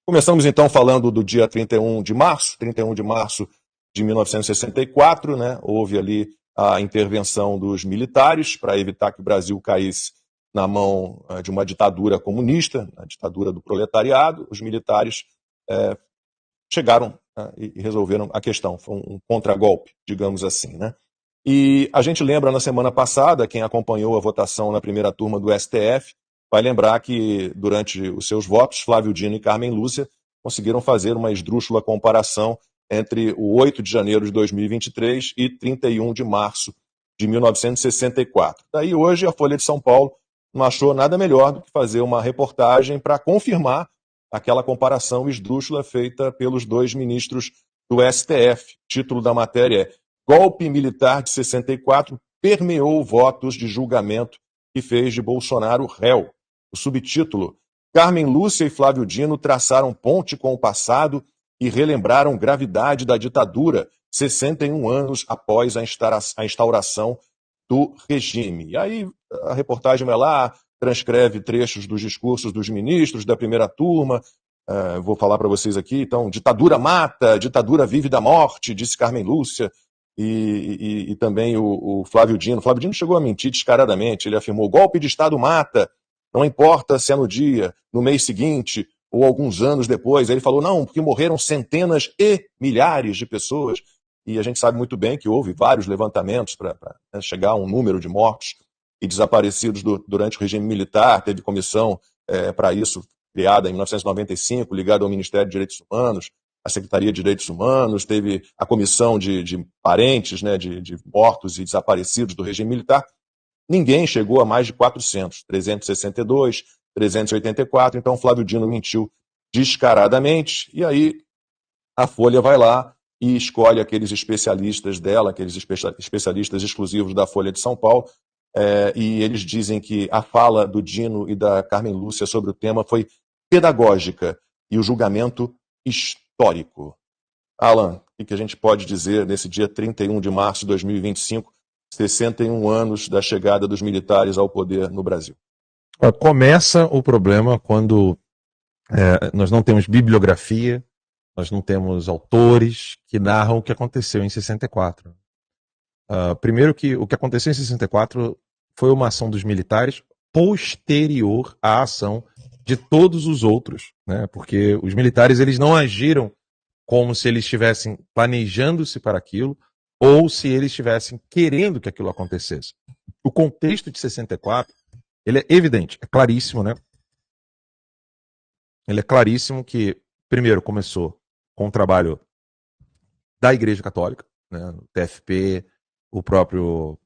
Começamos então falando do dia 31 de março de 1964, né? Houve ali a intervenção dos militares para evitar que o Brasil caísse na mão de uma ditadura comunista, a ditadura do proletariado. Os militares chegaram e resolveram a questão. Foi um contragolpe, digamos assim, né? E a gente lembra na semana passada, quem acompanhou a votação na primeira turma do STF, vai lembrar que durante os seus votos, Flávio Dino e Carmen Lúcia conseguiram fazer uma esdrúxula comparação entre o 8 de janeiro de 2023 e 31 de março de 1964. Daí hoje a Folha de São Paulo não achou nada melhor do que fazer uma reportagem para confirmar aquela comparação esdrúxula feita pelos dois ministros do STF. O título da matéria é Golpe Militar de 64 permeou votos de julgamento que fez de Bolsonaro réu. O subtítulo, Carmen Lúcia e Flávio Dino traçaram ponte com o passado e relembraram gravidade da ditadura 61 anos após a instauração do regime. E aí a reportagem vai lá, transcreve trechos dos discursos dos ministros da primeira turma. Vou falar para vocês aqui, então, ditadura mata, ditadura vive da morte, disse Carmen Lúcia. E também o Flávio Dino. Flávio Dino chegou a mentir descaradamente. Ele afirmou: golpe de Estado mata, não importa se é no dia, no mês seguinte ou alguns anos depois. Aí ele falou: não, porque morreram centenas e milhares de pessoas. E a gente sabe muito bem que houve vários levantamentos para chegar a um número de mortos e desaparecidos durante o regime militar. Teve comissão para isso, criada em 1995, ligada ao Ministério de Direitos Humanos, a Secretaria de Direitos Humanos, teve a comissão de parentes, né, de mortos e desaparecidos do regime militar. Ninguém chegou a mais de 400, 362, 384, então Flávio Dino mentiu descaradamente, e aí a Folha vai lá e escolhe aqueles especialistas dela, aqueles especialistas exclusivos da Folha de São Paulo, e eles dizem que a fala do Dino e da Carmen Lúcia sobre o tema foi pedagógica e o julgamento histórico. Alan, o que a gente pode dizer nesse dia 31 de março de 2025, 61 anos da chegada dos militares ao poder no Brasil? Começa o problema quando nós não temos bibliografia, nós não temos autores que narram o que aconteceu em 64. Primeiro que o que aconteceu em 64 foi uma ação dos militares posterior à ação de todos os outros, né? Porque os militares eles não agiram como se eles estivessem planejando-se para aquilo ou se eles estivessem querendo que aquilo acontecesse. O contexto de 64, ele é evidente, é claríssimo, né? Ele é claríssimo que, primeiro, começou com o trabalho da Igreja Católica, né? O TFP, o próprio...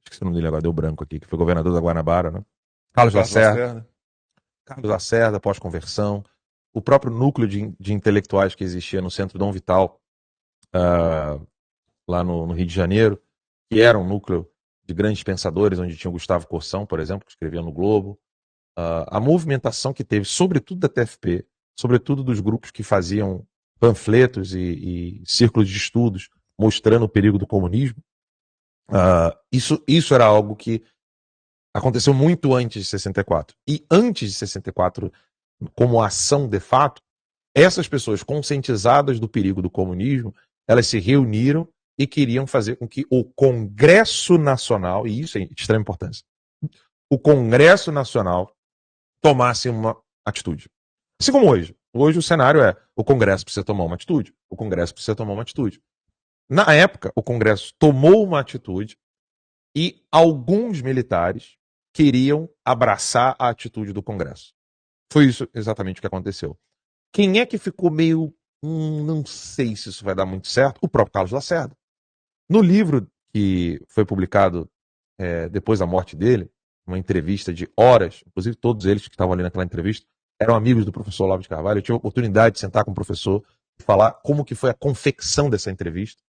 esqueci o nome dele agora, deu branco aqui, que foi governador da Guanabara, né? Carlos Lacerda, pós-conversão, o próprio núcleo de intelectuais que existia no Centro Dom Vital, lá no Rio de Janeiro, que era um núcleo de grandes pensadores, onde tinha o Gustavo Corsão, por exemplo, que escrevia no Globo. A movimentação que teve, sobretudo da TFP, sobretudo dos grupos que faziam panfletos e círculos de estudos mostrando o perigo do comunismo, isso era algo que aconteceu muito antes de 64. E antes de 64, como ação de fato, essas pessoas conscientizadas do perigo do comunismo, elas se reuniram e queriam fazer com que o Congresso Nacional, e isso é de extrema importância, o Congresso Nacional tomasse uma atitude. Assim como hoje. Hoje o cenário é, o Congresso precisa tomar uma atitude, o Congresso precisa tomar uma atitude. Na época, o Congresso tomou uma atitude e alguns militares queriam abraçar a atitude do Congresso. Foi isso exatamente o que aconteceu. Quem é que ficou meio, não sei se isso vai dar muito certo? O próprio Carlos Lacerda. No livro que foi publicado depois da morte dele, uma entrevista de horas, inclusive todos eles que estavam ali naquela entrevista, eram amigos do professor Olavo de Carvalho. Eu tive a oportunidade de sentar com o professor e falar como que foi a confecção dessa entrevista.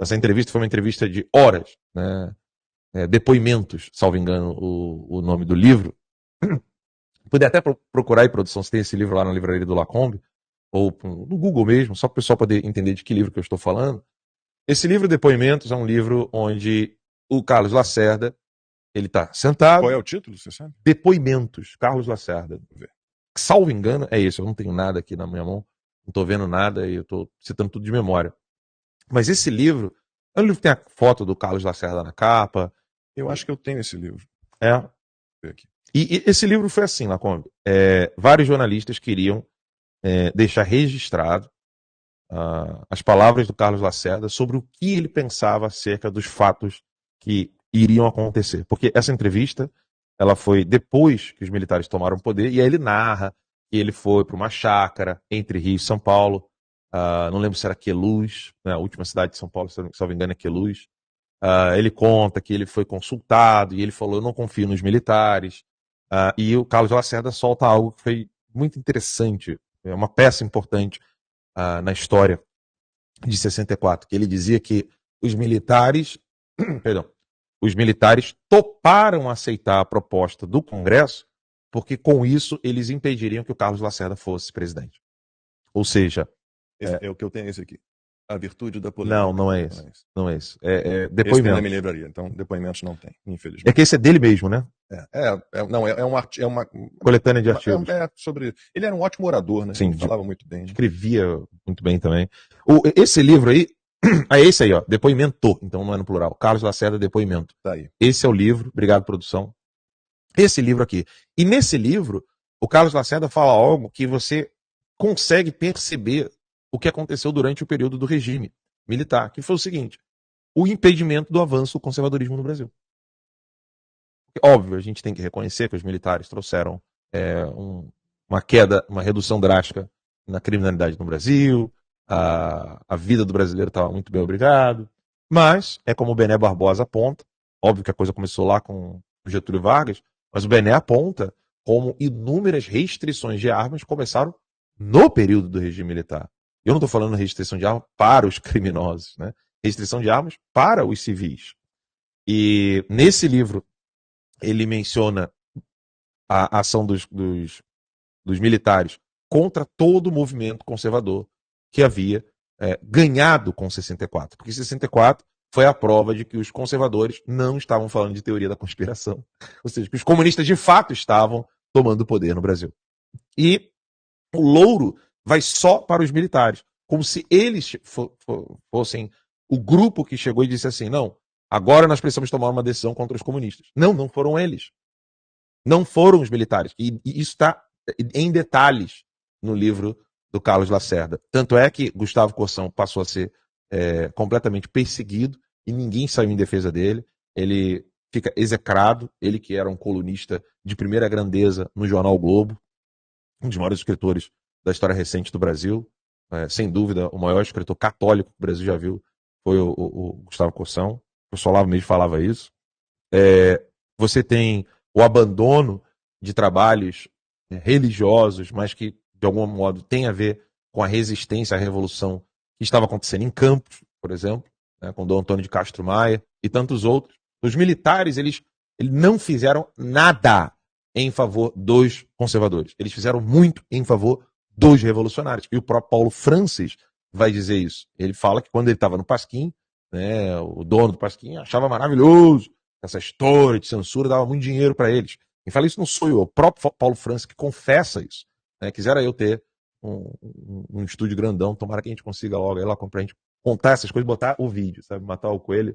Essa entrevista foi uma entrevista de horas, né? Depoimentos, salvo engano, o nome do livro. Puder até procurar aí, produção, se tem esse livro lá na livraria do Lacombe, ou no Google mesmo, só para o pessoal poder entender de que livro que eu estou falando. Esse livro, Depoimentos, é um livro onde o Carlos Lacerda, ele está sentado... Qual é o título, você sabe? Depoimentos, Carlos Lacerda. salvo engano, é esse. Eu não tenho nada aqui na minha mão, não estou vendo nada e eu estou citando tudo de memória. Mas esse livro, é um livro que tem a foto do Carlos Lacerda na capa. Eu acho que eu tenho esse livro. É. Vou ver aqui. E esse livro foi assim, Lacombe. Vários jornalistas queriam deixar registrado as palavras do Carlos Lacerda sobre o que ele pensava acerca dos fatos que iriam acontecer. Porque essa entrevista, ela foi depois que os militares tomaram o poder, e aí ele narra que ele foi para uma chácara entre Rio e São Paulo, não lembro se era Queluz, né, a última cidade de São Paulo, se não me engano é Queluz. Ele conta que ele foi consultado e ele falou, eu não confio nos militares. E o Carlos Lacerda solta algo que foi muito interessante, é uma peça importante na história de 64, que ele dizia que os militares, perdão, os militares toparam aceitar a proposta do Congresso porque com isso eles impediriam que o Carlos Lacerda fosse presidente. Ou seja... É o que eu tenho, esse aqui. A virtude da política. Não é esse. Não é esse. Depoimento. Esse tem na minha livraria, então depoimentos não tem, infelizmente. É que esse é dele mesmo, né? É uma coletânea de artigos. Sobre... Ele era um ótimo orador, né? Sim, ele falava muito bem. Né? Escrevia muito bem também. Esse livro aí, é esse aí, ó, Depoimento, então não é no plural. Carlos Lacerda, Depoimento. Tá aí. Esse é o livro, obrigado produção. Esse livro aqui. E nesse livro, o Carlos Lacerda fala algo que você consegue perceber o que aconteceu durante o período do regime militar, que foi o seguinte: o impedimento do avanço do conservadorismo no Brasil. Óbvio, a gente tem que reconhecer que os militares trouxeram uma queda, uma redução drástica na criminalidade no Brasil, a vida do brasileiro estava muito bem, obrigado, mas é como o Bené Barbosa aponta, óbvio que a coisa começou lá com o Getúlio Vargas, mas o Bené aponta como inúmeras restrições de armas começaram no período do regime militar. Eu não estou falando restrição de armas para os criminosos, né? Restrição de armas para os civis. E nesse livro ele menciona a ação dos militares contra todo o movimento conservador que havia ganhado com 64. Porque 64 foi a prova de que os conservadores não estavam falando de teoria da conspiração. Ou seja, que os comunistas de fato estavam tomando o poder no Brasil. E o louro vai só para os militares, como se eles fossem o grupo que chegou e disse assim, não, agora nós precisamos tomar uma decisão contra os comunistas. Não foram eles. Não foram os militares. E isso está em detalhes no livro do Carlos Lacerda. Tanto é que Gustavo Corsão passou a ser completamente perseguido e ninguém saiu em defesa dele. Ele fica execrado, ele que era um colunista de primeira grandeza no jornal o Globo, um dos maiores escritores da história recente do Brasil, sem dúvida o maior escritor católico que o Brasil já viu foi o Gustavo Corsão. O professor Olavo mesmo falava isso. Você tem o abandono de trabalhos religiosos, mas que de algum modo tem a ver com a resistência à revolução que estava acontecendo em Campos, por exemplo, com Dom Antônio de Castro Maia e tantos outros. Os militares, eles não fizeram nada em favor dos conservadores. Eles fizeram muito em favor dos revolucionários. E o próprio Paulo Francis vai dizer isso. Ele fala que quando ele estava no Pasquim, né, o dono do Pasquim achava maravilhoso essa história de censura, dava muito dinheiro para eles. Quem fala isso não sou eu, é o próprio Paulo Francis que confessa isso. Quisera eu ter um estúdio grandão, tomara que a gente consiga logo aí lá pra gente contar essas coisas, botar o vídeo, sabe, matar o coelho